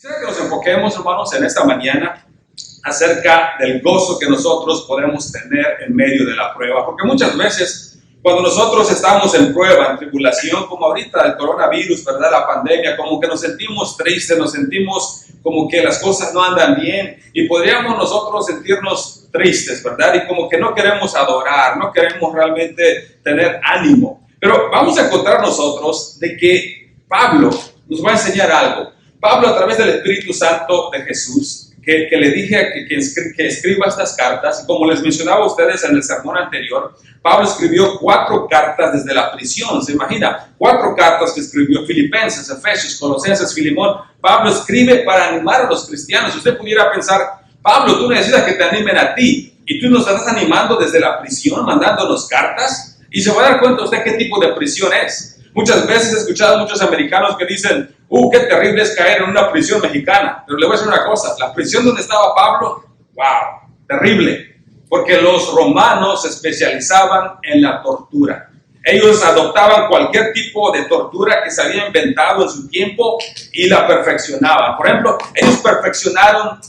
Quisiera que nos enfoquemos, hermanos, en esta mañana acerca del gozo que nosotros podemos tener en medio de la prueba. Porque muchas veces, cuando nosotros estamos en prueba, en tribulación, como ahorita el coronavirus, ¿verdad? La pandemia, como que nos sentimos tristes, nos sentimos como que las cosas no andan bien y podríamos nosotros sentirnos tristes, ¿verdad? Y como que no queremos adorar, no queremos realmente tener ánimo. Pero vamos a encontrar nosotros de que Pablo nos va a enseñar algo. Pablo, a través del Espíritu Santo de Jesús, que le dije que escriba estas cartas, y como les mencionaba a ustedes en el sermón anterior, Pablo escribió 4 cartas desde la prisión. ¿Se imagina? 4 cartas que escribió: Filipenses, Efesios, Colosenses, Filemón. Pablo escribe para animar a los cristianos. Usted pudiera pensar: Pablo, tú necesitas que te animen a ti, y tú nos estás animando desde la prisión, mandándonos cartas, y se va a dar cuenta usted qué tipo de prisión es. Muchas veces he escuchado a muchos americanos que dicen: qué terrible es caer en una prisión mexicana. Pero le voy a decir una cosa: la prisión donde estaba Pablo, wow, terrible. Porque los romanos se especializaban en la tortura. Ellos adoptaban cualquier tipo de tortura que se había inventado en su tiempo y la perfeccionaban. Por ejemplo, ellos perfeccionaron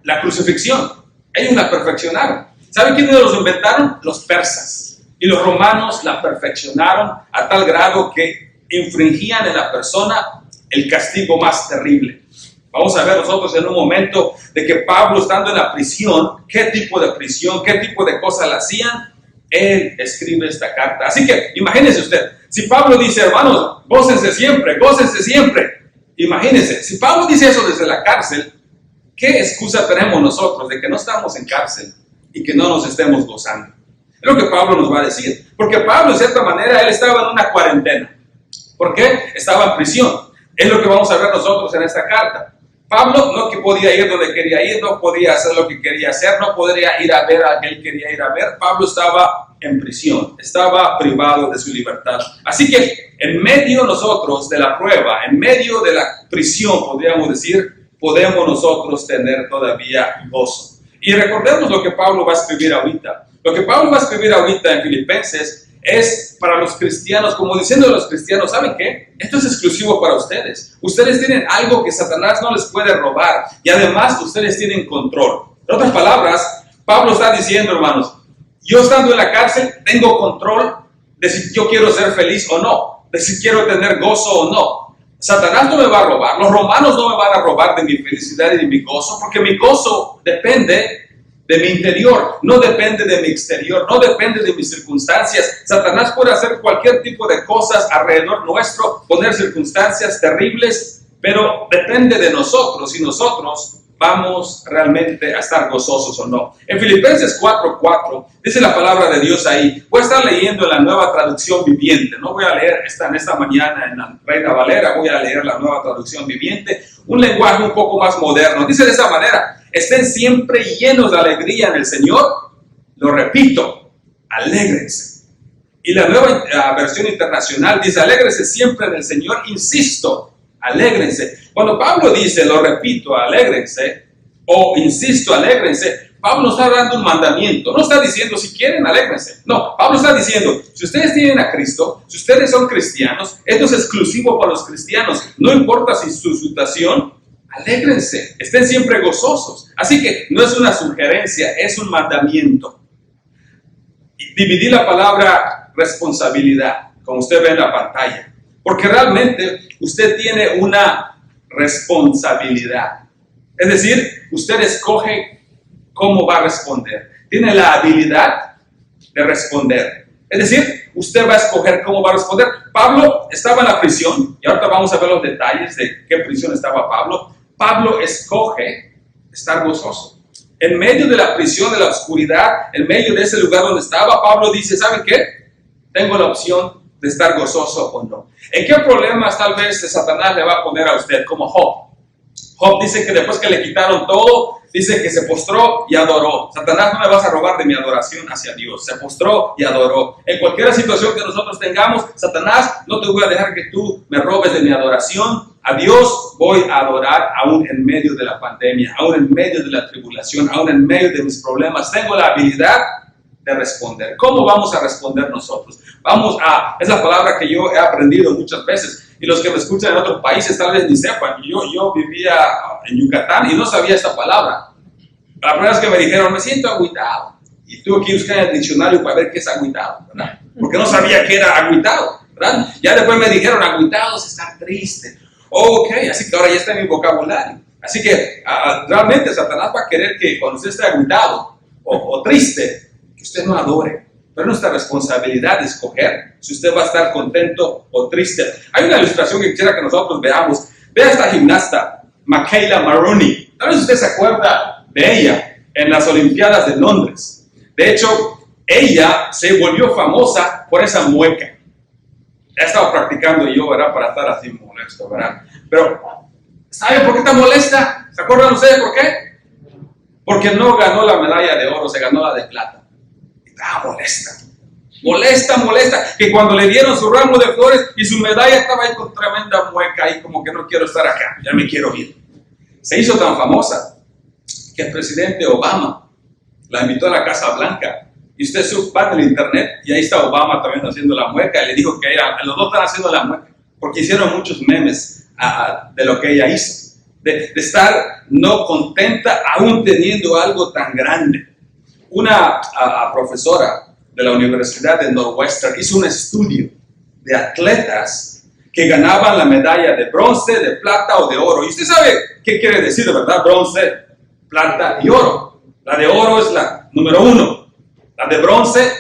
la crucifixión. Ellos la perfeccionaron. ¿Saben quiénes los inventaron? Los persas. Y los romanos la perfeccionaron a tal grado que infringían en la persona el castigo más terrible. Vamos a ver nosotros en un momento de que Pablo, estando en la prisión, qué tipo de cosas le hacían. Él escribe esta carta. Así que imagínese usted, si Pablo dice: hermanos, gócense siempre, gócense siempre. Imagínese, si Pablo dice eso desde la cárcel, ¿qué excusa tenemos nosotros de que no estamos en cárcel y que no nos estemos gozando? Es lo que Pablo nos va a decir. Porque Pablo, en cierta manera, él estaba en una cuarentena. ¿Por qué? Estaba en prisión. Es lo que vamos a ver nosotros en esta carta. Pablo no que podía ir donde quería ir, no podía hacer lo que quería hacer, no podría ir a ver a quien quería ir a ver. Pablo estaba en prisión, estaba privado de su libertad. Así que en medio nosotros de la prueba, en medio de la prisión, podríamos decir, podemos nosotros tener todavía gozo. Y recordemos lo que Pablo va a escribir ahorita. Lo que Pablo va a escribir ahorita en Filipenses es para los cristianos, como diciendo a los cristianos: ¿saben qué? Esto es exclusivo para ustedes. Ustedes tienen algo que Satanás no les puede robar, y además ustedes tienen control. En otras palabras, Pablo está diciendo: hermanos, yo estando en la cárcel tengo control de si yo quiero ser feliz o no, de si quiero tener gozo o no. Satanás no me va a robar, los romanos no me van a robar de mi felicidad y de mi gozo, porque mi gozo depende de mi interior, no depende de mi exterior, no depende de mis circunstancias. Satanás puede hacer cualquier tipo de cosas alrededor nuestro, poner circunstancias terribles, pero depende de nosotros si nosotros vamos realmente a estar gozosos o no. En Filipenses 4:4 dice la palabra de Dios ahí. Voy a estar leyendo en la Nueva Traducción Viviente. No voy a leer en esta mañana en la Reina Valera, voy a leer la Nueva Traducción Viviente, un lenguaje un poco más moderno. Dice de esa manera: estén siempre llenos de alegría en el Señor. Lo repito, alégrense. Y la Nueva Versión Internacional dice: alégrense siempre en el Señor. Insisto, alégrense. Cuando Pablo dice, lo repito, alégrense, o insisto, alégrense, Pablo no está dando un mandamiento. No está diciendo: si quieren, alégrense. No, Pablo está diciendo: si ustedes tienen a Cristo, si ustedes son cristianos, esto es exclusivo para los cristianos. No importa si su situación, alégrense, estén siempre gozosos. Así que no es una sugerencia, es un mandamiento. Y dividí la palabra responsabilidad, como usted ve en la pantalla, porque realmente usted tiene una responsabilidad. Es decir, usted escoge cómo va a responder. Tiene la habilidad de responder. Es decir, usted va a escoger cómo va a responder. Pablo estaba en la prisión, y ahorita vamos a ver los detalles de qué prisión estaba Pablo. Pablo escoge estar gozoso. En medio de la prisión, de la oscuridad, en medio de ese lugar donde estaba, Pablo dice: ¿saben qué? Tengo la opción de estar gozoso o no. ¿En qué problemas tal vez Satanás le va a poner a usted? Como Job. Job dice que después que le quitaron todo, dice que se postró y adoró. Satanás, no me vas a robar de mi adoración hacia Dios. Se postró y adoró. En cualquier situación que nosotros tengamos, Satanás, no te voy a dejar que tú me robes de mi adoración. A Dios voy a adorar aún en medio de la pandemia, aún en medio de la tribulación, aún en medio de mis problemas. Tengo la habilidad de responder. ¿Cómo vamos a responder nosotros? Es la palabra que yo he aprendido muchas veces. y los que me escuchan en otros países tal vez ni sepan. Yo vivía en Yucatán y no sabía esta palabra. La primera vez que me dijeron, me siento agüitado. Y tuve que buscar en el diccionario para ver qué es agüitado, ¿verdad? Porque no sabía qué era agüitado, ¿verdad? Ya después me dijeron, agüitado es estar triste. Oh, ok, así que ahora ya está en mi vocabulario. Así que realmente Satanás va a querer que cuando usted esté agüitado o triste, que usted no adore. Pero es nuestra responsabilidad de escoger si usted va a estar contento o triste. Hay una ilustración que quisiera que nosotros veamos. Vea esta gimnasta, Michaela Maroney. Tal vez usted se acuerda de ella en las Olimpiadas de Londres. De hecho, ella se volvió famosa por esa mueca. He estado practicando yo, ¿verdad? Para estar así molesto, ¿verdad? Pero, ¿sabe por qué está molesta? ¿Se acuerdan ustedes por qué? Porque no ganó la medalla de oro, se ganó la de plata. Estaba molesta, que cuando le dieron su ramo de flores y su medalla estaba ahí con tremenda mueca y como que no quiero estar acá, ya me quiero ir. Se hizo tan famosa que el presidente Obama la invitó a la Casa Blanca y usted va en el internet y ahí está Obama también haciendo la mueca y le dijo que los dos están haciendo la mueca porque hicieron muchos memes de lo que ella hizo, de estar no contenta aún teniendo algo tan grande. Una profesora de la Universidad de Northwestern hizo un estudio de atletas que ganaban la medalla de bronce, de plata o de oro. Y usted sabe qué quiere decir, ¿verdad? Bronce, plata y oro. La de oro es la número 1. La de bronce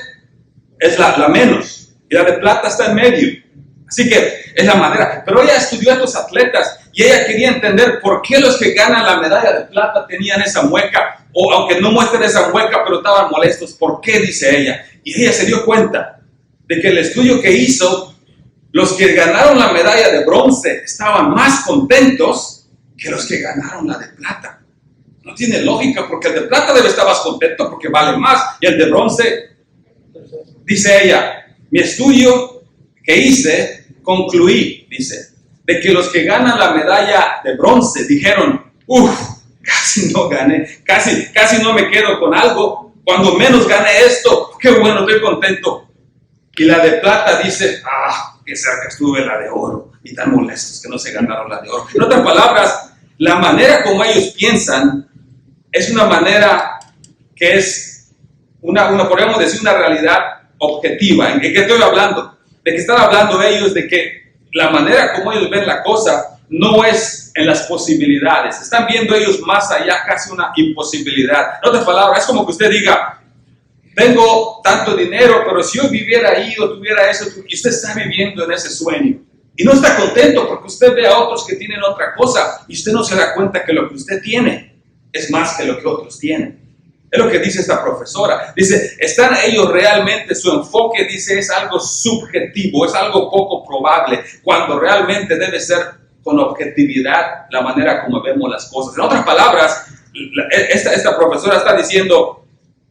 es la menos. Y la de plata está en medio. Así que es la manera. Pero ella estudió a estos atletas y ella quería entender por qué los que ganan la medalla de plata tenían esa mueca. O aunque no muestren esa mueca, pero estaban molestos. ¿Por qué? Dice ella. Y ella se dio cuenta de que el estudio que hizo, los que ganaron la medalla de bronce estaban más contentos que los que ganaron la de plata. No tiene lógica, porque el de plata debe estar más contento porque vale más. Y el de bronce, dice ella, mi estudio que hice, concluí, dice, de que los que ganan la medalla de bronce dijeron, casi no gané, casi no me quedo con algo. Cuando menos gane esto, qué bueno, estoy contento. Y la de plata dice, que cerca estuve la de oro. Y tan molestos que no se ganaron la de oro. En otras palabras, la manera como ellos piensan es una manera que es podríamos decir, una realidad objetiva. ¿En qué estoy hablando? De que están hablando ellos de que la manera como ellos ven la cosa no es en las posibilidades. Están viendo ellos más allá, casi una imposibilidad. En otras palabras, es como que usted diga, tengo tanto dinero, pero si yo viviera ahí o tuviera eso, y usted está viviendo en ese sueño. Y no está contento porque usted ve a otros que tienen otra cosa y usted no se da cuenta que lo que usted tiene es más que lo que otros tienen. Es lo que dice esta profesora. Dice, están ellos realmente, su enfoque, dice, es algo subjetivo, es algo poco probable, cuando realmente debe ser con objetividad la manera como vemos las cosas. En otras palabras, esta profesora está diciendo,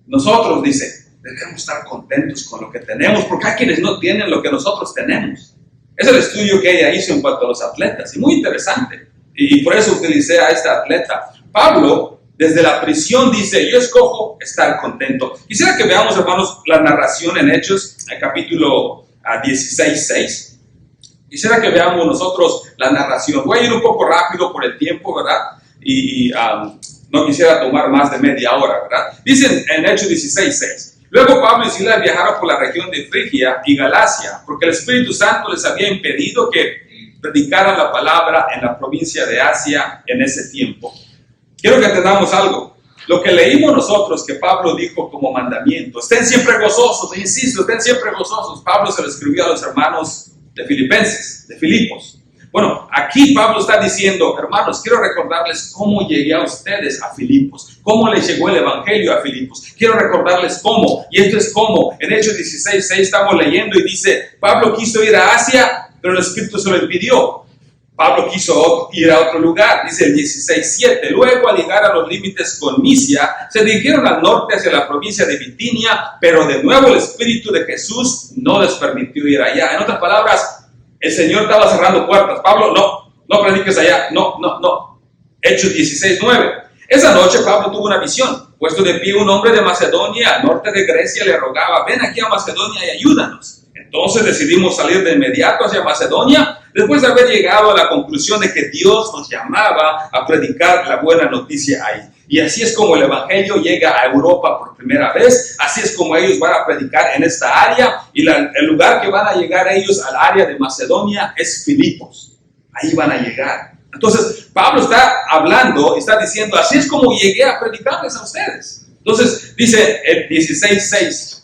nosotros, dice, debemos estar contentos con lo que tenemos, porque hay quienes no tienen lo que nosotros tenemos. Es el estudio que ella hizo en cuanto a los atletas, y muy interesante. Y por eso utilicé a esta atleta. Pablo, desde la prisión, dice, yo escojo estar contento. Quisiera que veamos, hermanos, la narración en Hechos, el capítulo 16:6. Quisiera que veamos nosotros la narración. Voy a ir un poco rápido por el tiempo, ¿verdad? Y no quisiera tomar más de media hora, ¿verdad? Dicen en Hechos 16:6. Luego Pablo y Silas viajaron por la región de Frigia y Galacia, porque el Espíritu Santo les había impedido que predicaran la palabra en la provincia de Asia en ese tiempo. Quiero que entendamos algo. Lo que leímos nosotros que Pablo dijo como mandamiento, estén siempre gozosos, insisto, estén siempre gozosos. Pablo se lo escribió a los hermanos de Filipenses, de Filipos. Bueno, aquí Pablo está diciendo, hermanos, quiero recordarles cómo llegué a ustedes a Filipos, cómo les llegó el evangelio a Filipos. Quiero recordarles cómo, y esto es cómo. En Hechos 16:6 estamos leyendo y dice, Pablo quiso ir a Asia, pero el Espíritu se lo impidió. Pablo quiso ir a otro lugar, dice el 16:7. Luego, al llegar a los límites con Misia, se dirigieron al norte hacia la provincia de Bitinia, pero de nuevo el Espíritu de Jesús no les permitió ir allá. En otras palabras, el Señor estaba cerrando puertas. Pablo, no prediques allá, no. Hechos 16:9. Esa noche Pablo tuvo una visión. Puesto de pie un hombre de Macedonia, al norte de Grecia, le rogaba, ven aquí a Macedonia y ayúdanos. Entonces decidimos salir de inmediato hacia Macedonia después de haber llegado a la conclusión de que Dios nos llamaba a predicar la buena noticia ahí. Y así es como el Evangelio llega a Europa por primera vez, así es como ellos van a predicar en esta área, y el lugar que van a llegar ellos al área de Macedonia es Filipos. Ahí van a llegar. Entonces, Pablo está hablando, está diciendo, así es como llegué a predicarles a ustedes. Entonces, dice el 16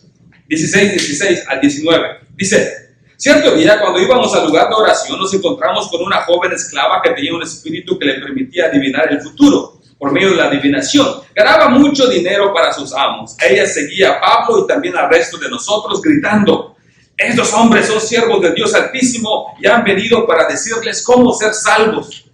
al 19, dice: cierto día, cuando íbamos al lugar de oración, nos encontramos con una joven esclava que tenía un espíritu que le permitía adivinar el futuro. Por medio de la adivinación, ganaba mucho dinero para sus amos. Ella seguía a Pablo y también al resto de nosotros gritando: estos hombres son siervos del Dios Altísimo y han venido para decirles cómo ser salvos.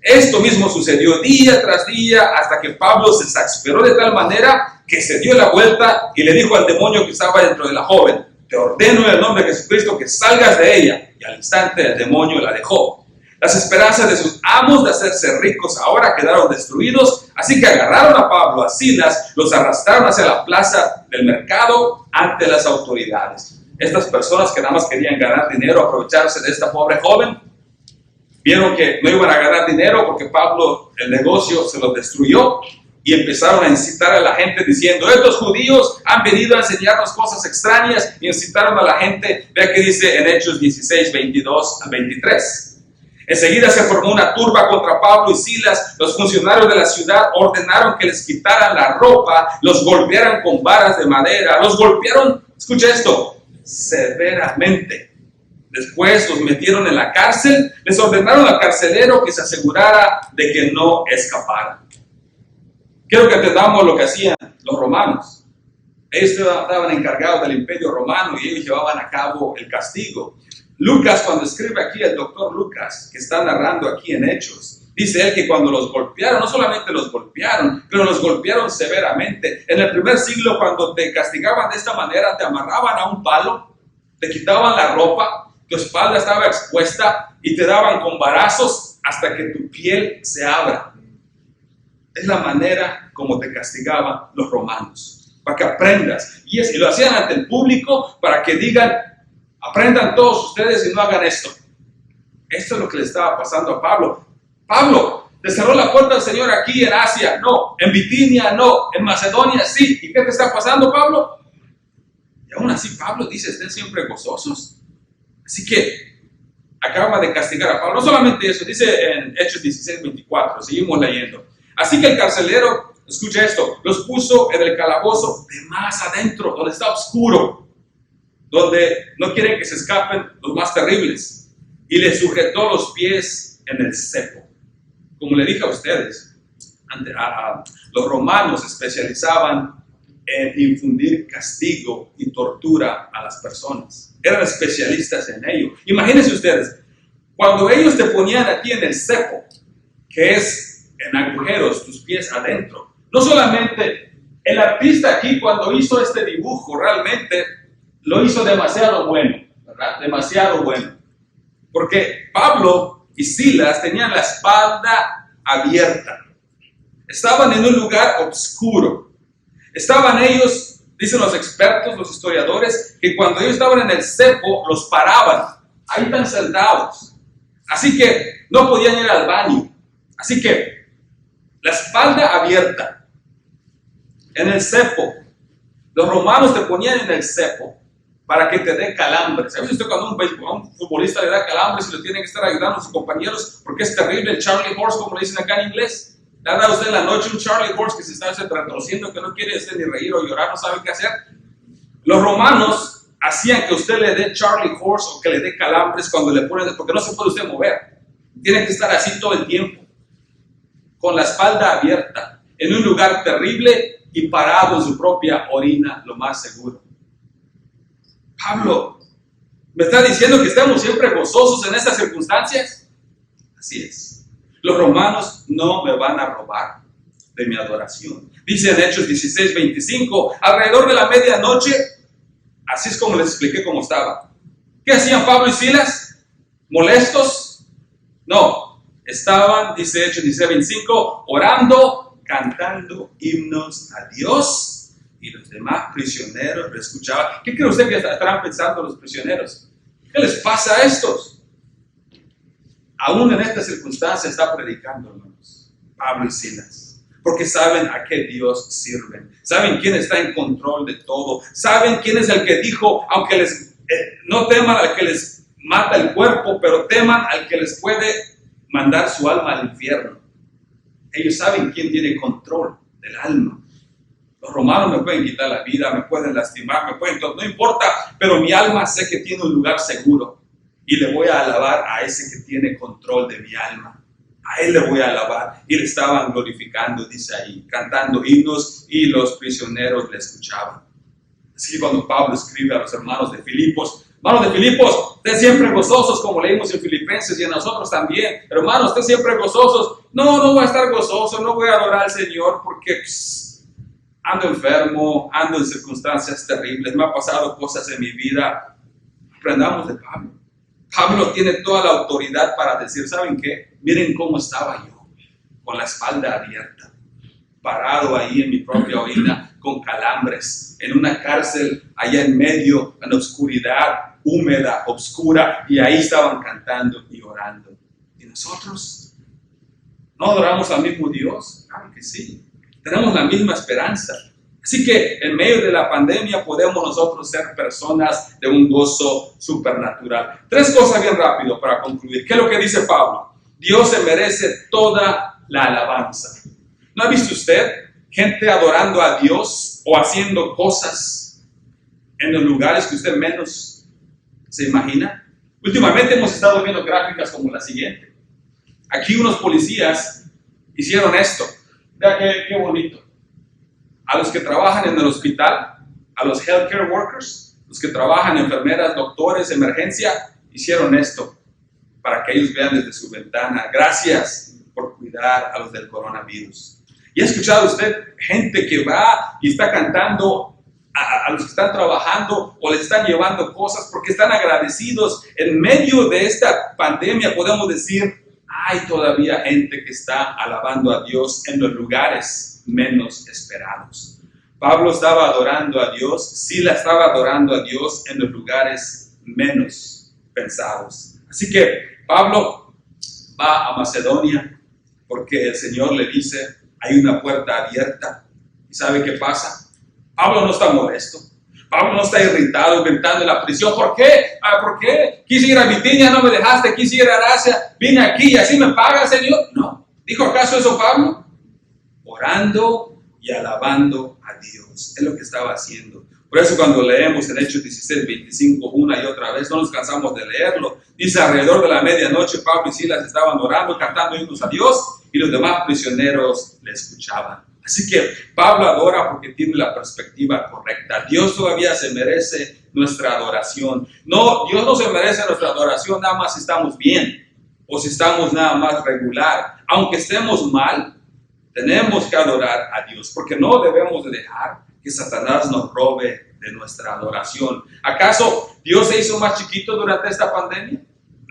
Esto mismo sucedió día tras día hasta que Pablo se exasperó de tal manera que se dio la vuelta y le dijo al demonio que estaba dentro de la joven: te ordeno en el nombre de Jesucristo que salgas de ella. Y al instante el demonio la dejó. Las esperanzas de sus amos de hacerse ricos ahora quedaron destruidos, así que agarraron a Pablo, a Silas, los arrastraron hacia la plaza del mercado ante las autoridades. Estas personas que nada más querían ganar dinero, aprovecharse de esta pobre joven, vieron que no iban a ganar dinero porque Pablo el negocio se lo destruyó y empezaron a incitar a la gente diciendo: estos judíos han venido a enseñarnos cosas extrañas, y incitaron a la gente. Vea que dice en Hechos 16, 22 al 23. Enseguida se formó una turba contra Pablo y Silas. Los funcionarios de la ciudad ordenaron que les quitaran la ropa, los golpearan con varas de madera, los golpearon, escucha esto, severamente. Después los metieron en la cárcel, les ordenaron al carcelero que se asegurara de que no escaparan. Quiero que entendamos lo que hacían los romanos. Ellos estaban encargados del imperio romano y ellos llevaban a cabo el castigo. Lucas, cuando escribe aquí, el doctor Lucas, que está narrando aquí en Hechos, dice él que cuando los golpearon, no solamente los golpearon, pero los golpearon severamente. En el primer siglo, cuando te castigaban de esta manera, te amarraban a un palo, te quitaban la ropa, tu espalda estaba expuesta y te daban con varazos hasta que tu piel se abra. Es la manera como te castigaban los romanos, para que aprendas. Y lo hacían ante el público para que digan: aprendan todos ustedes y no hagan esto. Esto es lo que le estaba pasando a Pablo. Pablo, ¿te cerró la puerta al Señor aquí en Asia? No. En Bitinia, no. En Macedonia, sí. ¿Y qué te está pasando, Pablo? Y aún así Pablo dice: estén siempre gozosos. Así que acaba de castigar a Pablo. No solamente eso, dice en Hechos 16, 24. Seguimos leyendo. Así que el carcelero, escucha esto, los puso en el calabozo de más adentro, donde está oscuro, donde no quieren que se escapen los más terribles, y les sujetó los pies en el cepo. Como le dije a ustedes, los romanos se especializaban en infundir castigo y tortura a las personas. Eran especialistas en ello. Imagínense ustedes, cuando ellos te ponían a ti en el cepo, que es en agujeros, tus pies adentro, no solamente el artista aquí cuando hizo este dibujo realmente lo hizo demasiado bueno, ¿verdad? Demasiado bueno. Porque Pablo y Silas tenían la espalda abierta. Estaban en un lugar oscuro. Estaban ellos, dicen los expertos, los historiadores, que cuando ellos estaban en el cepo, los paraban. Ahí están sentados. Así que no podían ir al baño. Así que la espalda abierta. En el cepo. Los romanos te ponían en el cepo para que te dé calambres. ¿Sabes usted cuando a un futbolista le da calambres y lo tienen que estar ayudando a sus compañeros porque es terrible el Charlie Horse, como le dicen acá en inglés? ¿Le ha dado usted en la noche un Charlie Horse que se está retorciendo, que no quiere ni reír o llorar, no sabe qué hacer? Los romanos hacían que usted le dé Charlie Horse o que le dé calambres cuando le ponen, porque no se puede usted mover. Tiene que estar así todo el tiempo, con la espalda abierta, en un lugar terrible y parado en su propia orina, lo más seguro. Pablo, ¿me está diciendo que estamos siempre gozosos en estas circunstancias? Así es. Los romanos no me van a robar de mi adoración. Dice en Hechos 16, 25, alrededor de la medianoche, así es como les expliqué cómo estaba. ¿Qué hacían Pablo y Silas? ¿Molestos? No. Estaban, dice Hechos 16, 25, orando, cantando himnos a Dios. Y los demás prisioneros lo escuchaban. ¿Qué cree usted que estarán pensando los prisioneros? ¿Qué les pasa a estos? aún en esta circunstancia está predicando, hermanos, Pablo y Silas, porque saben a qué Dios sirven, saben quién está en control de todo, saben quién es el que dijo, aunque les no teman al que les mata el cuerpo, pero teman al que les puede mandar su alma al infierno. Ellos saben quién tiene control del alma. Los romanos me pueden quitar la vida, me pueden lastimar, no importa, pero mi alma sé que tiene un lugar seguro y le voy a alabar a ese que tiene control de mi alma. A él le voy a alabar. Y le estaban glorificando, dice ahí, cantando himnos, y los prisioneros le escuchaban. Así que cuando Pablo escribe a los hermanos de Filipos, estén siempre gozosos, como leímos en Filipenses y en nosotros también. Hermanos, estén siempre gozosos. No voy a estar gozoso, no voy a adorar al Señor porque ando enfermo, ando en circunstancias terribles, me han pasado cosas en mi vida. Aprendamos de Pablo. Pablo tiene toda la autoridad para decir, ¿saben qué? Miren cómo estaba yo, con la espalda abierta, parado ahí en mi propia oína, con calambres, en una cárcel allá en medio, en la oscuridad, húmeda, oscura, y ahí estaban cantando y orando. ¿Y nosotros? ¿No adoramos al mismo Dios? Claro que sí. Tenemos la misma esperanza. Así que en medio de la pandemia podemos nosotros ser personas de un gozo supernatural. 3 cosas bien rápido para concluir. ¿Qué es lo que dice Pablo? Dios se merece toda la alabanza. ¿No ha visto usted gente adorando a Dios o haciendo cosas en los lugares que usted menos se imagina? Últimamente hemos estado viendo gráficas como la siguiente. Aquí unos policías hicieron esto. Vea qué bonito. A los que trabajan en el hospital, a los healthcare workers, los que trabajan, enfermeras, doctores, emergencia, hicieron esto para que ellos vean desde su ventana. Gracias por cuidar a los del coronavirus. ¿Y ha escuchado usted gente que va y está cantando a los que están trabajando o les están llevando cosas porque están agradecidos? En medio de esta pandemia podemos decir, hay todavía gente que está alabando a Dios en los lugares menos esperados. Pablo estaba adorando a Dios, Silas estaba adorando a Dios en los lugares menos pensados. Así que Pablo va a Macedonia porque el Señor le dice, hay una puerta abierta. ¿Y sabe qué pasa? Pablo no está molesto. Pablo no está irritado, inventando la prisión. ¿Por qué? ¿Por qué? Quise ir a Bitinia, no me dejaste. Quise ir a Asia, vine aquí y así me paga, Señor. No. ¿Dijo acaso eso Pablo? Orando y alabando a Dios. Es lo que estaba haciendo. Por eso cuando leemos en Hechos 16, 25, una y otra vez, no nos cansamos de leerlo. Dice, alrededor de la medianoche, Pablo y Silas estaban orando, cantando himnos a Dios, y los demás prisioneros le escuchaban. Así que Pablo adora porque tiene la perspectiva correcta. Dios todavía se merece nuestra adoración. No, Dios no se merece nuestra adoración nada más si estamos bien o si estamos nada más regular. Aunque estemos mal, tenemos que adorar a Dios porque no debemos de dejar que Satanás nos robe de nuestra adoración. ¿Acaso Dios se hizo más chiquito durante esta pandemia?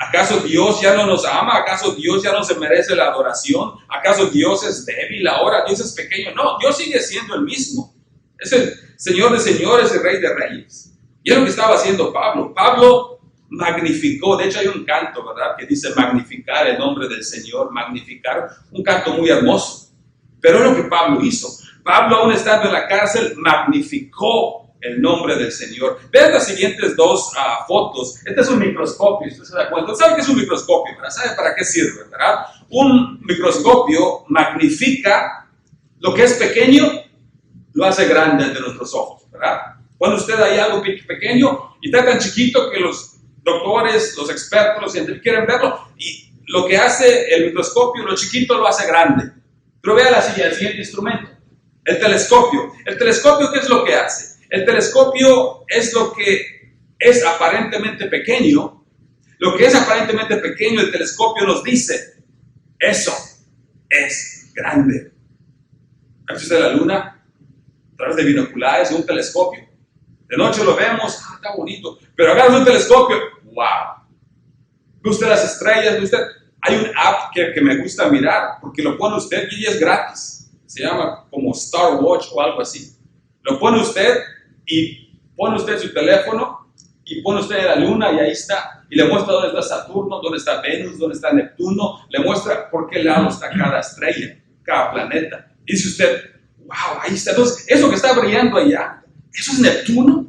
¿Acaso Dios ya no nos ama? ¿Acaso Dios ya no se merece la adoración? ¿Acaso Dios es débil ahora? ¿Dios es pequeño? No, Dios sigue siendo el mismo. Es el Señor de señores y Rey de reyes. Y es lo que estaba haciendo Pablo. Pablo magnificó, de hecho hay un canto, ¿verdad? Que dice magnificar el nombre del Señor, magnificar, un canto muy hermoso. Pero es lo que Pablo hizo. Pablo, aún estando en la cárcel, magnificó el nombre del Señor. Vean las siguientes 2 fotos. Este es un microscopio, ¿usted se da cuenta? ¿Sabe qué es un microscopio? ¿Verdad? ¿Sabe para qué sirve? ¿Verdad? Un microscopio magnifica lo que es pequeño, lo hace grande ante nuestros ojos, ¿verdad? Cuando usted hay algo pequeño y está tan chiquito que los doctores, los expertos, los científicos quieren verlo, y lo que hace el microscopio, lo chiquito lo hace grande. Pero vea el siguiente instrumento, el telescopio. ¿El telescopio qué es lo que hace? El telescopio es lo que es aparentemente pequeño. Lo que es aparentemente pequeño, el telescopio nos dice, eso es grande. ¿Ha visto usted la luna? A través de binoculares, un telescopio. De noche lo vemos, está bonito. Pero agarra un telescopio, wow. Ve usted las estrellas, ve usted. Hay un app que me gusta mirar, porque lo pone usted y es gratis. Se llama como Star Watch o algo así. Lo pone usted y pone usted su teléfono y pone usted la luna y ahí está. y le muestra dónde está Saturno, dónde está Venus, dónde está Neptuno, le muestra por qué lado está cada estrella, cada planeta. Y dice usted, wow, ahí está. Entonces, eso que está brillando allá, ¿eso es Neptuno?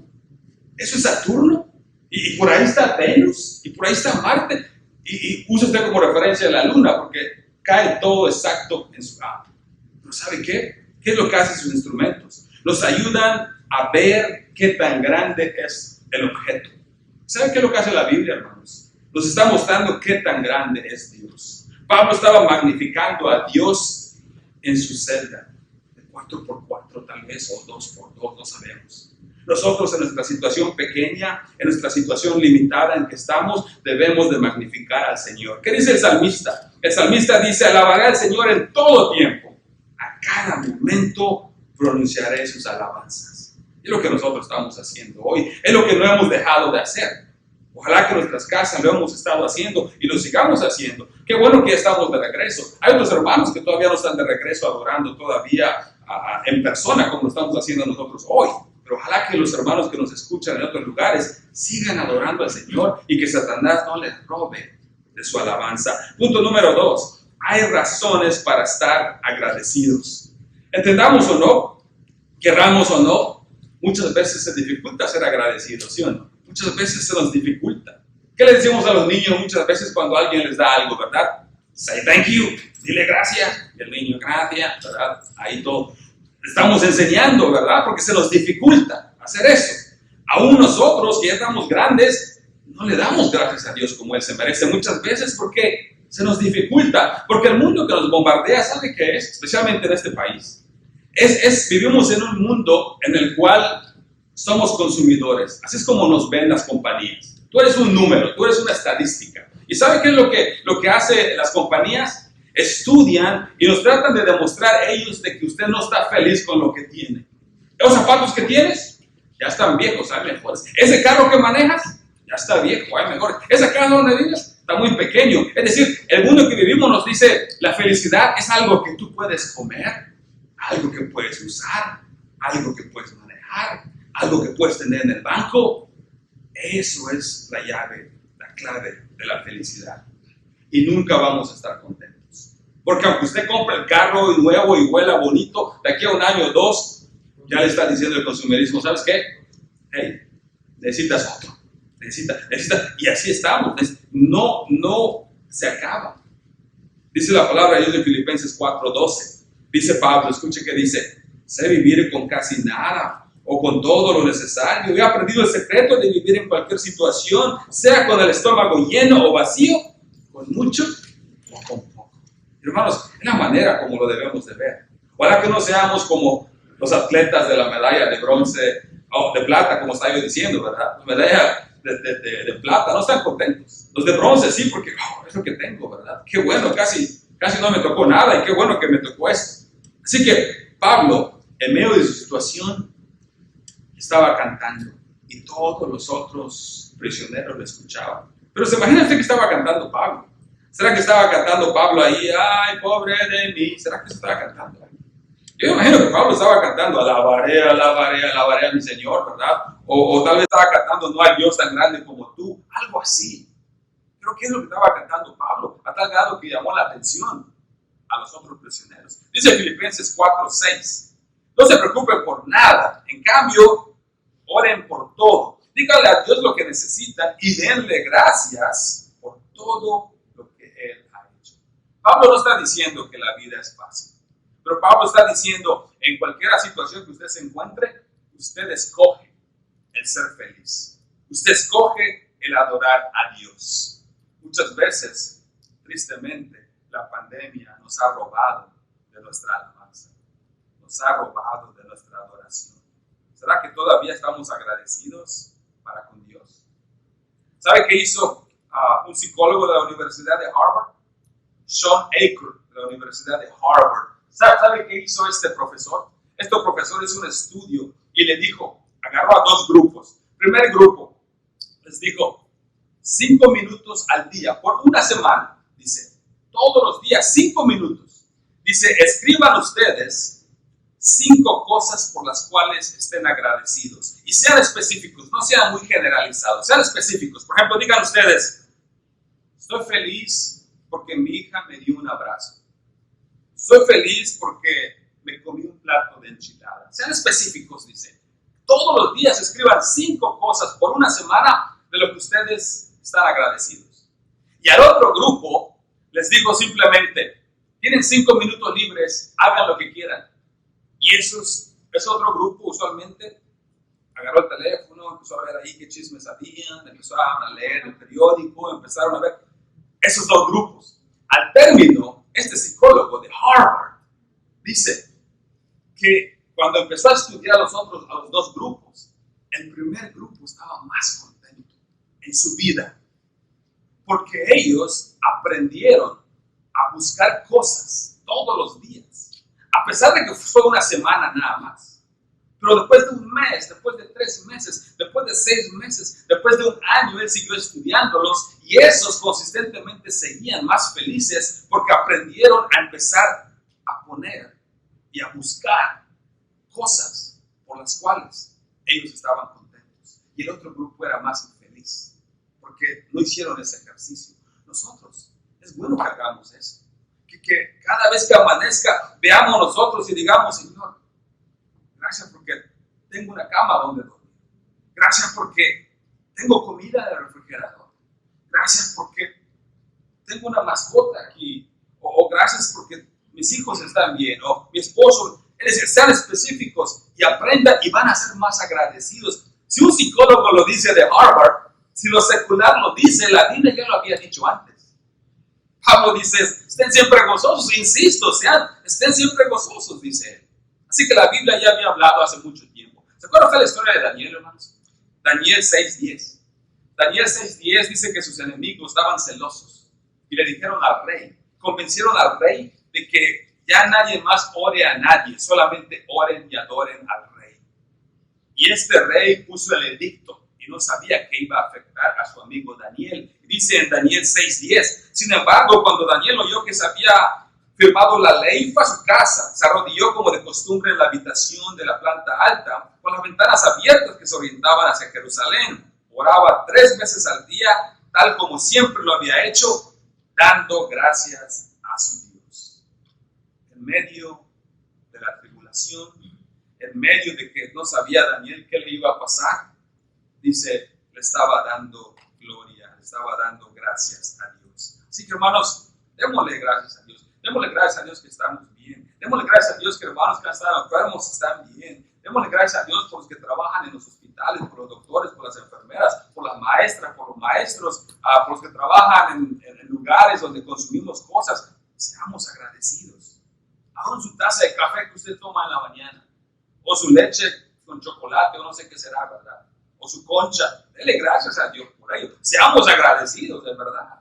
¿Eso es Saturno? Y por ahí está Venus, y por ahí está Marte. Y usa usted como referencia la Luna, porque cae todo exacto en su lado. Pero ¿sabe qué? ¿Qué es lo que hacen sus instrumentos? Nos ayudan a ver qué tan grande es el objeto. ¿Sabe qué es lo que hace la Biblia, hermanos? Nos está mostrando qué tan grande es Dios. Pablo estaba magnificando a Dios en su celda, de 4x4 tal vez, o 2x2, no sabemos. Nosotros en nuestra situación pequeña, en nuestra situación limitada en que estamos, debemos de magnificar al Señor. ¿Qué dice el salmista? El salmista dice, alabaré al Señor en todo tiempo. A cada momento pronunciaré sus alabanzas. Es lo que nosotros estamos haciendo hoy. Es lo que no hemos dejado de hacer. Ojalá que en nuestras casas lo hemos estado haciendo y lo sigamos haciendo. Qué bueno que ya estamos de regreso. Hay otros hermanos que todavía no están de regreso adorando todavía en persona como lo estamos haciendo nosotros hoy. Pero ojalá que los hermanos que nos escuchan en otros lugares sigan adorando al Señor y que Satanás no les robe de su alabanza. Punto número 2. Hay razones para estar agradecidos. Entendamos o no, querramos o no, muchas veces se dificulta ser agradecidos, ¿sí o no? Muchas veces se nos dificulta. ¿Qué le decimos a los niños muchas veces cuando alguien les da algo, verdad? Say thank you, dile gracias. Y el niño, gracias, ¿verdad? Ahí todo. Estamos enseñando, ¿verdad? Porque se nos dificulta hacer eso. Aún nosotros, que ya estamos grandes, no le damos gracias a Dios como Él se merece muchas veces porque se nos dificulta. Porque el mundo que nos bombardea, ¿sabe qué es? Especialmente en este país. Vivimos en un mundo en el cual somos consumidores. Así es como nos ven las compañías. Tú eres un número, tú eres una estadística. ¿Y sabe qué es lo que hacen las compañías? Estudian y nos tratan de demostrar ellos de que usted no está feliz con lo que tiene. Los zapatos que tienes ya están viejos, hay mejores. Ese carro que manejas ya está viejo, hay mejores. Esa casa donde vives está muy pequeño. Es decir, el mundo que vivimos nos dice, la felicidad es algo que tú puedes comer, algo que puedes usar, algo que puedes manejar, algo que puedes tener en el banco. Eso es la llave, la clave de la felicidad. Y nunca vamos a estar contentos. Porque aunque usted compre el carro nuevo y huela bonito, de aquí a un año o 2, ya le está diciendo el consumerismo, ¿sabes qué? Hey, necesitas otro. Necesitas. Y así estamos. No se acaba. Dice la palabra de Dios en Filipenses 4:12. Dice Pablo, escuche que dice, sé vivir con casi nada o con todo lo necesario. He aprendido el secreto de vivir en cualquier situación, sea con el estómago lleno o vacío, con mucho o con poco. Hermanos, es la manera como lo debemos de ver. Ojalá que no seamos como los atletas de la medalla de bronce o de plata, como estaba yo diciendo, ¿verdad? La medalla de plata, no están contentos. Los de bronce sí, porque es lo que tengo, ¿verdad? Qué bueno, casi no me tocó nada y qué bueno que me tocó esto. Así que Pablo, en medio de su situación, estaba cantando y todos los otros prisioneros lo escuchaban. Pero se imagina usted que estaba cantando Pablo. ¿Será que estaba cantando Pablo ahí? ¡Ay, pobre de mí! ¿Será que se estaba cantando ahí? Yo me imagino que Pablo estaba cantando alabaré a mi Señor, ¿verdad? O tal vez estaba cantando no hay Dios tan grande como tú. Algo así. Pero ¿qué es lo que estaba cantando Pablo? A tal grado que llamó la atención a los otros prisioneros. Dice Filipenses 4:6. No se preocupen por nada. En cambio, oren por todo. Díganle a Dios lo que necesitan y denle gracias por todo lo que Él ha hecho. Pablo no está diciendo que la vida es fácil, pero Pablo está diciendo, en cualquier situación que usted se encuentre, usted escoge el ser feliz. Usted escoge el adorar a Dios. Muchas veces, tristemente, la pandemia nos ha robado de nuestra alabanza, nos ha robado de nuestra adoración. ¿Será que todavía estamos agradecidos para con Dios? ¿Sabe qué hizo un psicólogo de la Universidad de Harvard? Sean Aker, de la Universidad de Harvard. ¿Sabe qué hizo este profesor? Este profesor hizo un estudio y le dijo, agarró a 2 grupos. Primer grupo, les dijo, 5 minutos al día, por una semana, dice, todos los días, 5 minutos. Dice, escriban ustedes 5 cosas por las cuales estén agradecidos. Y sean específicos, no sean muy generalizados, sean específicos. Por ejemplo, digan ustedes, estoy feliz porque mi hija me dio un abrazo. Estoy feliz porque me comí un plato de enchiladas. Sean específicos, dice. Todos los días escriban 5 cosas por una semana de lo que ustedes están agradecidos. Y al otro grupo les digo simplemente, tienen 5 minutos libres, hagan lo que quieran. Y ese otro grupo usualmente agarró el teléfono, empezó a ver ahí qué chismes habían, empezaron a leer el periódico, empezaron a ver esos 2 grupos. Al término, este psicólogo de Harvard dice que cuando empezó a estudiar a los 2 grupos, el primer grupo estaba más contento en su vida, porque ellos aprendieron a buscar cosas todos los días, a pesar de que fue una semana nada más. Pero después de un mes, después de 3 meses, después de 6 meses, después de un año, él siguió estudiándolos y esos consistentemente seguían más felices porque aprendieron a empezar a poner y a buscar cosas por las cuales ellos estaban contentos. Y el otro grupo era más infeliz porque no hicieron ese ejercicio. Nosotros, es bueno que hagamos eso. Que cada vez que amanezca, veamos nosotros y digamos, Señor, gracias porque tengo una cama donde dormir. Gracias porque tengo comida en el refrigerador. Gracias porque tengo una mascota aquí. O gracias porque mis hijos están bien. O mi esposo. Es decir, sean específicos y aprendan y van a ser más agradecidos. Si un psicólogo lo dice de Harvard, si lo secular lo dice, la Biblia ya lo había dicho antes. Pablo dice, estén siempre gozosos, insisto, estén siempre gozosos, dice él. Así que la Biblia ya había hablado hace mucho tiempo. ¿Se acuerdan de la historia de Daniel, hermanos? Daniel 6:10. Daniel 6:10 dice que sus enemigos estaban celosos y le dijeron al rey, convencieron al rey de que ya nadie más ore a nadie, solamente oren y adoren al rey. Y este rey puso el edicto y no sabía que iba a afectar a su amigo Daniel. Dice en Daniel 6:10, sin embargo, cuando Daniel oyó que se había firmado la ley, fue a su casa, se arrodilló como de costumbre en la habitación de la planta alta, con las ventanas abiertas que se orientaban hacia Jerusalén. Oraba 3 veces al día, tal como siempre lo había hecho, dando gracias a su Dios. En medio de la tribulación, en medio de que no sabía Daniel qué le iba a pasar, dice, le estaba dando gloria, le estaba dando gracias a Dios. Así que, hermanos, démosle gracias a Dios. Démosle gracias a Dios que estamos bien. Démosle gracias a Dios que hermanos que han estado enfermos están bien. Démosle gracias a Dios por los que trabajan en los hospitales, por los doctores, por las enfermeras, por las maestras, por los maestros, por los que trabajan en lugares donde consumimos cosas. Seamos agradecidos. Aún su taza de café que usted toma en la mañana, o su leche con chocolate, o no sé qué será, ¿verdad? O su concha. Dele gracias a Dios por ello. Seamos agradecidos, de verdad.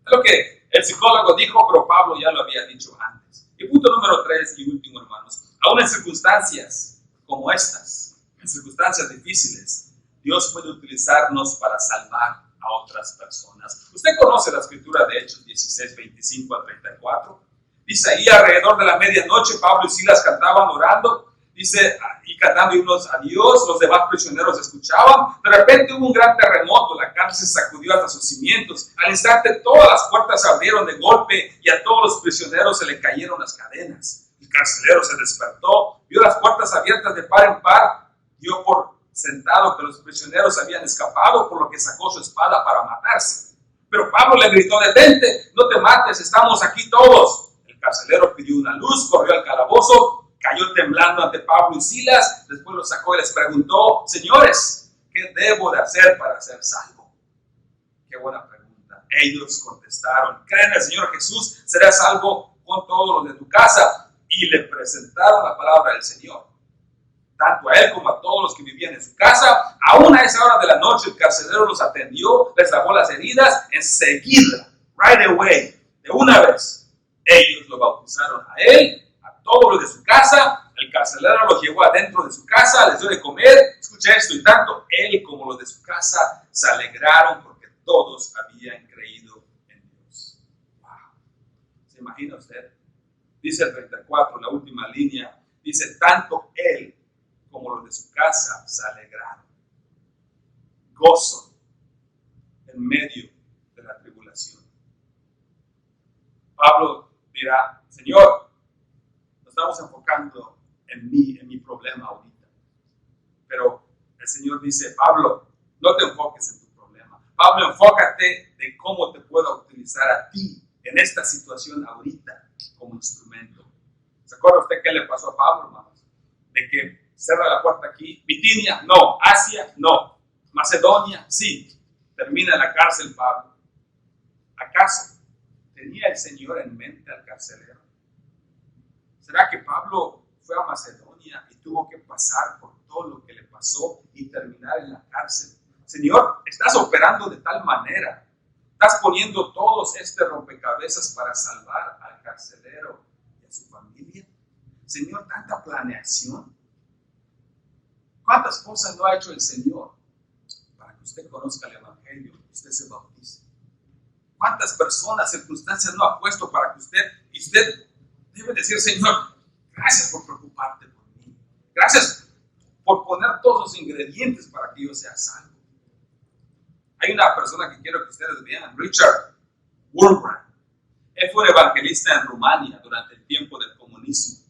Es lo que el psicólogo dijo, pero Pablo ya lo había dicho antes. Y punto número 3 y último, hermanos. Aún en circunstancias como estas, en circunstancias difíciles, Dios puede utilizarnos para salvar a otras personas. Usted conoce la escritura de Hechos 16, 25 al 34. Dice ahí, alrededor de la medianoche, Pablo y Silas cantaban orando. Dice, y cantando himnos a Dios, los demás prisioneros escuchaban. De repente hubo un gran terremoto, la cárcel se sacudió hasta sus cimientos. Al instante todas las puertas se abrieron de golpe y a todos los prisioneros se le cayeron las cadenas. El carcelero se despertó, vio las puertas abiertas de par en par, dio por sentado que los prisioneros habían escapado, por lo que sacó su espada para matarse. Pero Pablo le gritó, detente, no te mates, estamos aquí todos. El carcelero pidió una luz, corrió al calabozo, cayó temblando ante Pablo y Silas, después los sacó y les preguntó, señores, ¿qué debo de hacer para ser salvo? Qué buena pregunta. Ellos contestaron, cree en el Señor Jesús, serás salvo con todos los de tu casa. Y le presentaron la palabra del Señor, tanto a él como a todos los que vivían en su casa. Aún a esa hora de la noche el carcelero los atendió, les lavó las heridas, enseguida, right away, de una vez. Ellos lo bautizaron a él, todos los de su casa. El carcelero los llevó adentro de su casa, les dio de comer. Escucha esto, y tanto él como los de su casa se alegraron porque todos habían creído en Dios. Wow. ¿Se imagina usted? Dice el 34, la última línea, dice, tanto él como los de su casa se alegraron. Gozo en medio de la tribulación. Pablo dirá, Señor, nos estamos enfocando en mi problema ahorita. Pero el Señor dice, Pablo, no te enfoques en tu problema. Pablo, enfócate de cómo te puedo utilizar a ti en esta situación ahorita como instrumento. ¿Se acuerda usted qué le pasó a Pablo, hermanos? De que cierra la puerta aquí. Bitinia, no. Asia, no. Macedonia, sí. Termina en la cárcel Pablo. ¿Acaso tenía el Señor en mente al carcelero? ¿Será que Pablo fue a Macedonia y tuvo que pasar por todo lo que le pasó y terminar en la cárcel? Señor, estás operando de tal manera. Estás poniendo todos este rompecabezas para salvar al carcelero y a su familia. Señor, tanta planeación. ¿Cuántas cosas no ha hecho el Señor para que usted conozca el Evangelio y usted se bautice? ¿Cuántas personas, circunstancias no ha puesto para que usted debe decir, Señor, gracias por preocuparte por mí. Gracias por poner todos los ingredientes para que yo sea salvo. Hay una persona que quiero que ustedes vean, Richard Wurmbrand. Él fue un evangelista en Rumania durante el tiempo del comunismo.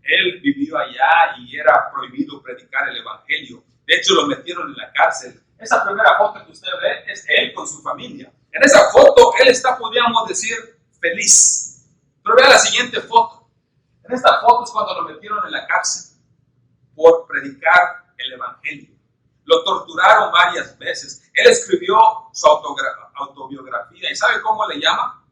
Él vivió allá y era prohibido predicar el evangelio. De hecho, lo metieron en la cárcel. Esa primera foto que usted ve es él con su familia. En esa foto, él está, podríamos decir, feliz. Pero vea la siguiente foto. En esta foto es cuando lo metieron en la cárcel por predicar el evangelio. Lo torturaron varias veces. Él escribió su autobiografía. ¿Y sabe cómo le llama?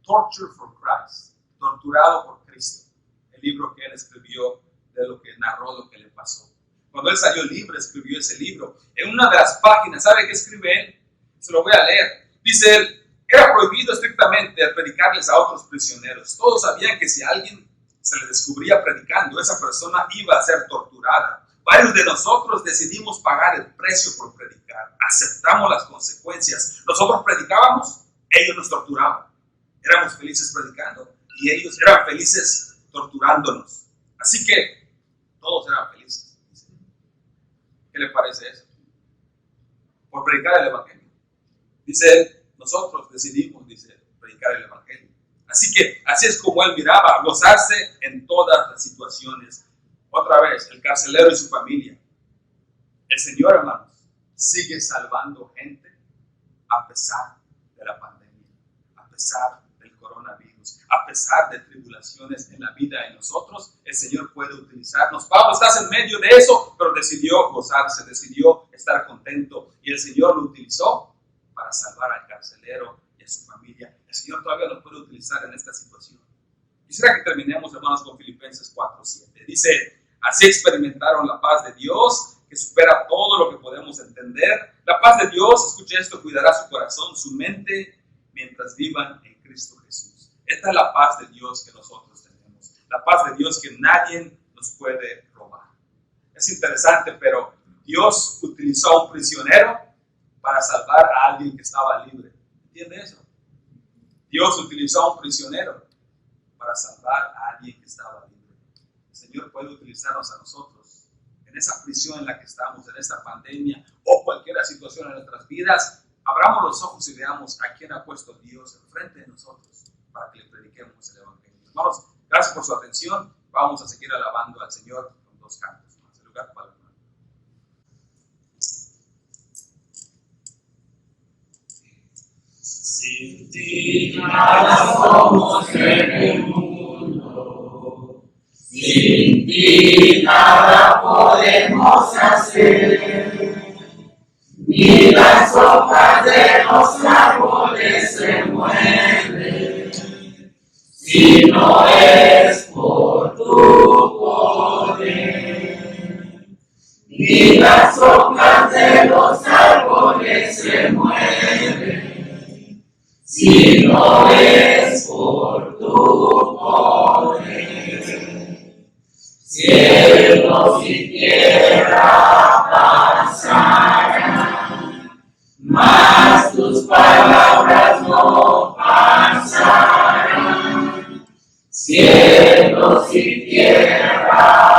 Torture for Christ. Torturado por Cristo. El libro que él escribió de lo que narró lo que le pasó. Cuando él salió libre, escribió ese libro. En una de las páginas, ¿sabe qué escribe él? Se lo voy a leer. Dice él, era prohibido estrictamente predicarles a otros prisioneros. Todos sabían que si alguien se le descubría predicando, esa persona iba a ser torturada. Varios de nosotros decidimos pagar el precio por predicar. Aceptamos las consecuencias. Nosotros predicábamos, ellos nos torturaban. Éramos felices predicando y ellos eran felices torturándonos. Así que todos eran felices. ¿Qué le parece eso? Por predicar el evangelio. Dice él, nosotros decidimos, predicar el evangelio. Así que así es como él miraba, gozarse en todas las situaciones. Otra vez, el carcelero y su familia. El Señor, hermanos, sigue salvando gente a pesar de la pandemia, a pesar del coronavirus, a pesar de tribulaciones en la vida de nosotros. El Señor puede utilizarnos. Pablo, estás en medio de eso, pero decidió gozarse, decidió estar contento. Y el Señor lo utilizó para salvar al carcelero y a su familia. El Señor todavía nos puede utilizar en esta situación. Quisiera que terminemos, hermanos, con Filipenses 4:7. Dice, así experimentaron la paz de Dios, que supera todo lo que podemos entender. La paz de Dios, escuche esto, cuidará su corazón, su mente, mientras vivan en Cristo Jesús. Esta es la paz de Dios que nosotros tenemos. La paz de Dios que nadie nos puede robar. Es interesante, pero Dios utilizó a un prisionero para salvar a alguien que estaba libre. ¿Entiende eso? Dios utilizó a un prisionero para salvar a alguien que estaba libre. El Señor puede utilizarnos a nosotros en esa prisión en la que estamos, en esta pandemia o cualquier situación en nuestras vidas. Abramos los ojos y veamos a quién ha puesto Dios enfrente de nosotros para que le prediquemos el evangelio. Hermanos, gracias por su atención. Vamos a seguir alabando al Señor con dos cantos. El lugar para sin ti nada somos en el mundo, sin ti nada podemos hacer, ni las hojas de los árboles se mueven, si no es por tu poder, ni las hojas de los árboles se mueven, si no es por tu poder. Cielos y tierra pasarán, mas tus palabras no pasarán. Cielos y tierra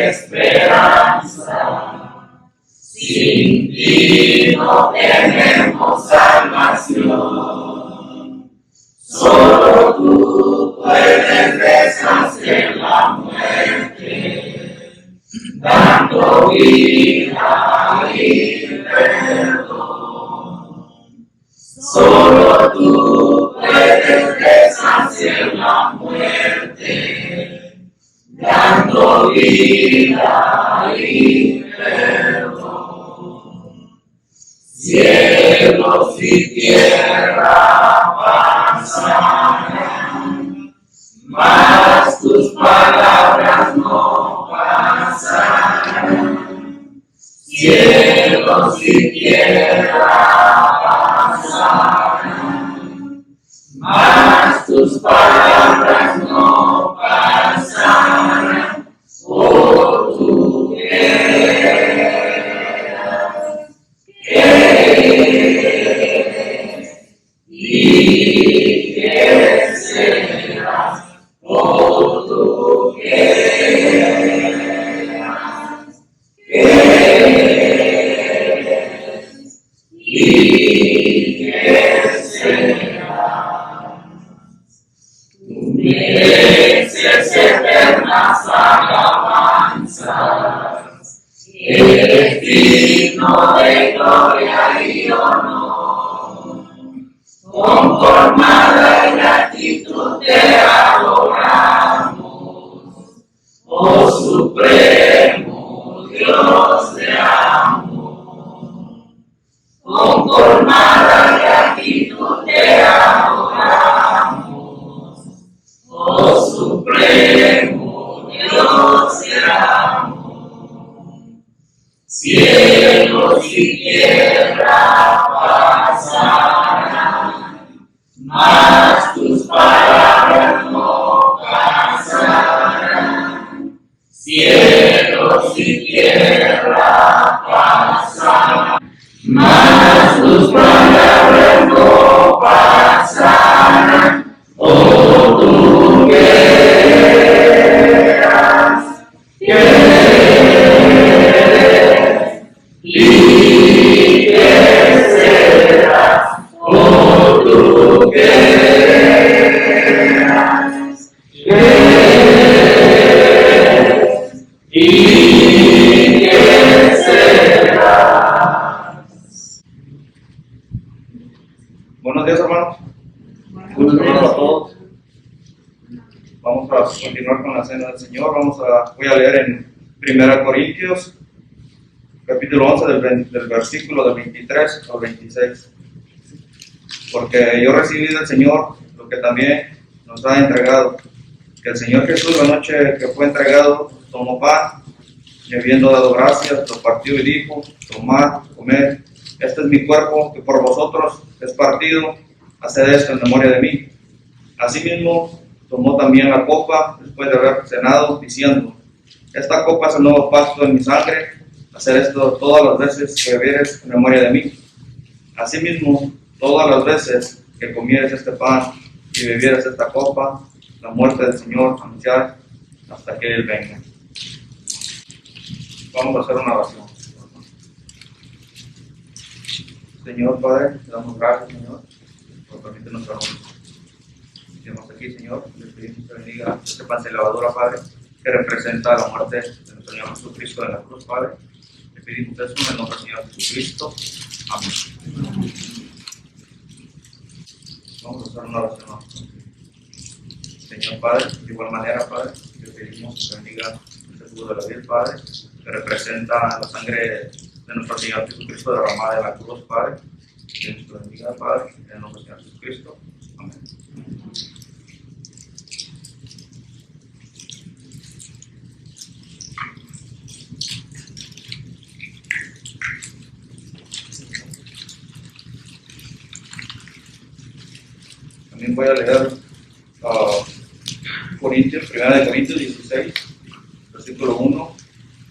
esperanza. Sin ti no tenemos salvación. Solo tú puedes deshacer la muerte, dando vida y perdón. Solo tú puedes deshacer la muerte, dando vida y perdón. Cielos y tierra pasarán, mas tus palabras no pasarán. Cielos y tierra pasarán, mas tus palabras no pasarán. Oh, tú quieras, y que serás. Oh, tú quieras, y que serás. Tú mereces eternas alabanzas, eres digno de gloria y honor. Con colmada gratitud te adoramos, oh supremo Dios de amor. Con colmada gratitud te adoramos, oh supremo Dios de amor. Cielos y tierra pasarán, mas tus palabras no pasarán. Cielos y tierra pasarán, mas tus palabras no pasarán. Oh, tú quieras, y que serás. Oh, tú quieras, y que serás. Buenos días, hermanos. Buenos días a todos. Vamos a continuar con la cena del Señor. Voy a leer en 1 Corintios, capítulo 11, del versículo del 23 al 26. Porque yo recibí del Señor lo que también nos ha entregado, que el Señor Jesús, la noche que fue entregado, tomó pan, y habiendo dado gracias, lo partió y dijo: tomad, comed, este es mi cuerpo, que por vosotros es partido, haced esto en memoria de mí. Asimismo, tomó también la copa, después de haber cenado, diciendo: esta copa es el nuevo pacto en mi sangre, haced esto todas las veces que bebieres en memoria de mí. Asimismo, todas las veces que comieres este pan y bebieres esta copa, la muerte del Señor anunciar hasta que Él venga. Vamos a hacer una oración. Señor Padre, te damos gracias, Señor, por permitirnos orar. Estamos aquí, Señor, le pedimos que bendiga este pan de levadura, Padre, que representa la muerte de nuestro Señor Jesucristo en la cruz, Padre. Le pedimos eso en el nombre del Señor Jesucristo. Amén. Vamos a hacer una oración. Señor Padre, de igual manera, Padre, le pedimos que bendiga este jugo de la vida, Padre, que representa la sangre de nuestro Señor Jesucristo derramada en la cruz, Padre. Que nos bendiga, Padre, en el nombre del Señor Jesucristo. Amén. También voy a leer Corintios, 1 Corintios 16, versículo 1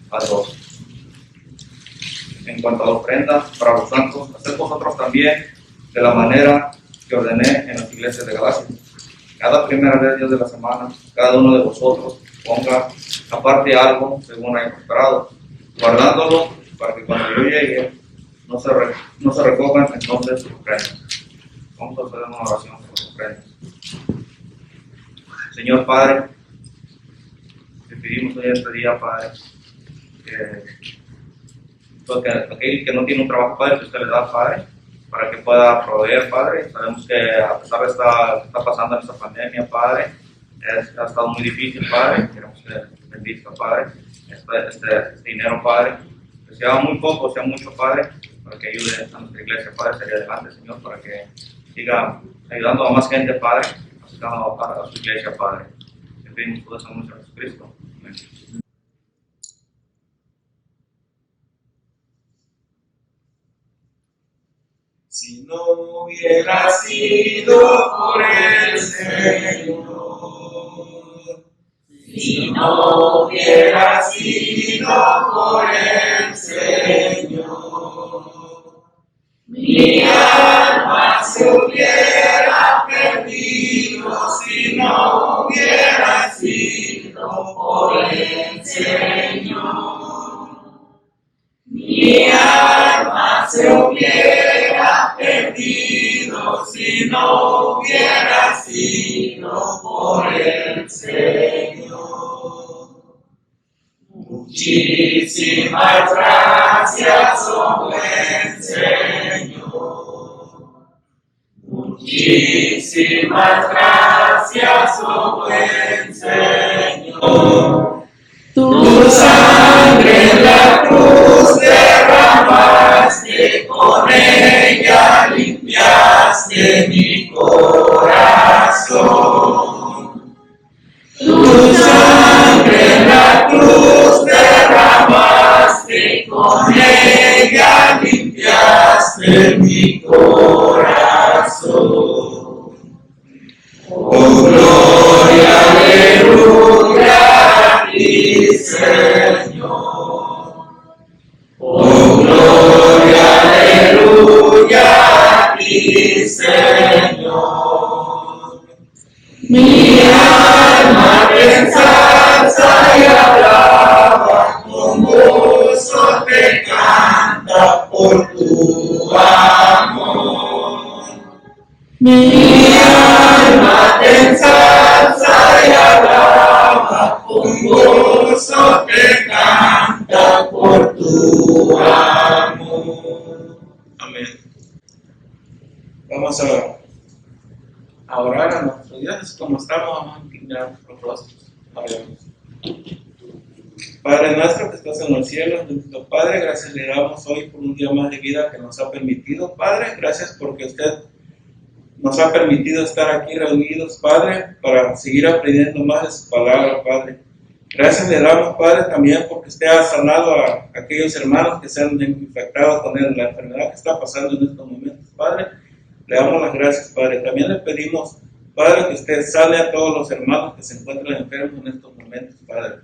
al 2. En cuanto a la ofrenda para los santos, haced vosotros también de la manera que ordené en las iglesias de Galacia. Cada primera vez de la semana, cada uno de vosotros ponga aparte algo según haya prosperado, guardándolo para que cuando yo llegue no se recojan entonces sus premios. Vamos a hacer una oración por sus premios. Señor Padre, te pedimos hoy este día, Padre, que aquel que no tiene un trabajo, Padre, que usted le da, Padre, para que pueda proveer, Padre. Sabemos que a pesar de que está pasando esta pandemia, Padre, ha estado muy difícil, Padre. Queremos que bendiga, Padre, este dinero, Padre, que sea muy poco, sea mucho, Padre, para que ayude a nuestra iglesia, Padre, salir adelante, Señor, para que siga ayudando a más gente, Padre, acercando a su iglesia, Padre. Te pedimos todo eso en nuestro Jesucristo. Amén. Si no hubiera sido por el Señor, si no hubiera sido por el Señor, mi alma se hubiera perdido. Si no hubiera sido por el Señor, mi alma se hubiera perdido. Si no hubiera sido por el Señor. Muchísimas gracias, oh buen Señor. Muchísimas gracias, oh buen Señor. Tu sangre en la cruz derramaste, con ella limpiaste mi corazón. Tu sangre en la cruz derramaste, con ella limpiaste mi corazón. Oh, gloria, aleluya, a ti, Señor. Oh, gloria, aleluya, a ti, Señor. Mi alma te ensalza y alaba, con gozo te canta por tu amor. Mi alma te ensalza y alaba, con gozo te canta por tu amor. Amén. Vamos a orar a nuestro Dios como estamos, vamos a inclinar nuestros rostros. Oremos. Padre nuestro que estás en los cielos, bendito Padre, gracias le damos hoy por un día más de vida que nos ha permitido, Padre. Gracias porque usted nos ha permitido estar aquí reunidos, Padre, para seguir aprendiendo más de su palabra, Padre. Gracias le damos, Padre, también porque usted ha sanado a aquellos hermanos que se han infectado con la enfermedad que está pasando en estos momentos, Padre. Le damos las gracias, Padre. También le pedimos, Padre, que usted sane a todos los hermanos que se encuentran enfermos en estos momentos, Padre.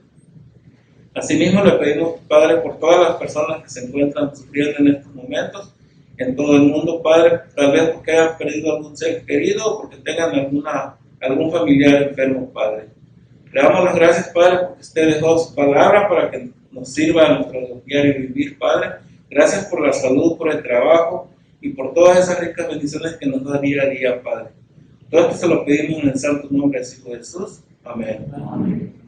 Asimismo le pedimos, Padre, por todas las personas que se encuentran sufriendo en estos momentos, en todo el mundo, Padre, tal vez porque hayan perdido algún ser querido o porque tengan algún familiar enfermo, Padre. Le damos las gracias, Padre, porque usted dejó su palabra para que nos sirva a nuestro diario vivir, Padre. Gracias por la salud, por el trabajo y por todas esas ricas bendiciones que nos da día a día, Padre. Todo esto se lo pedimos en el santo nombre de Jesús. Amén. Amén.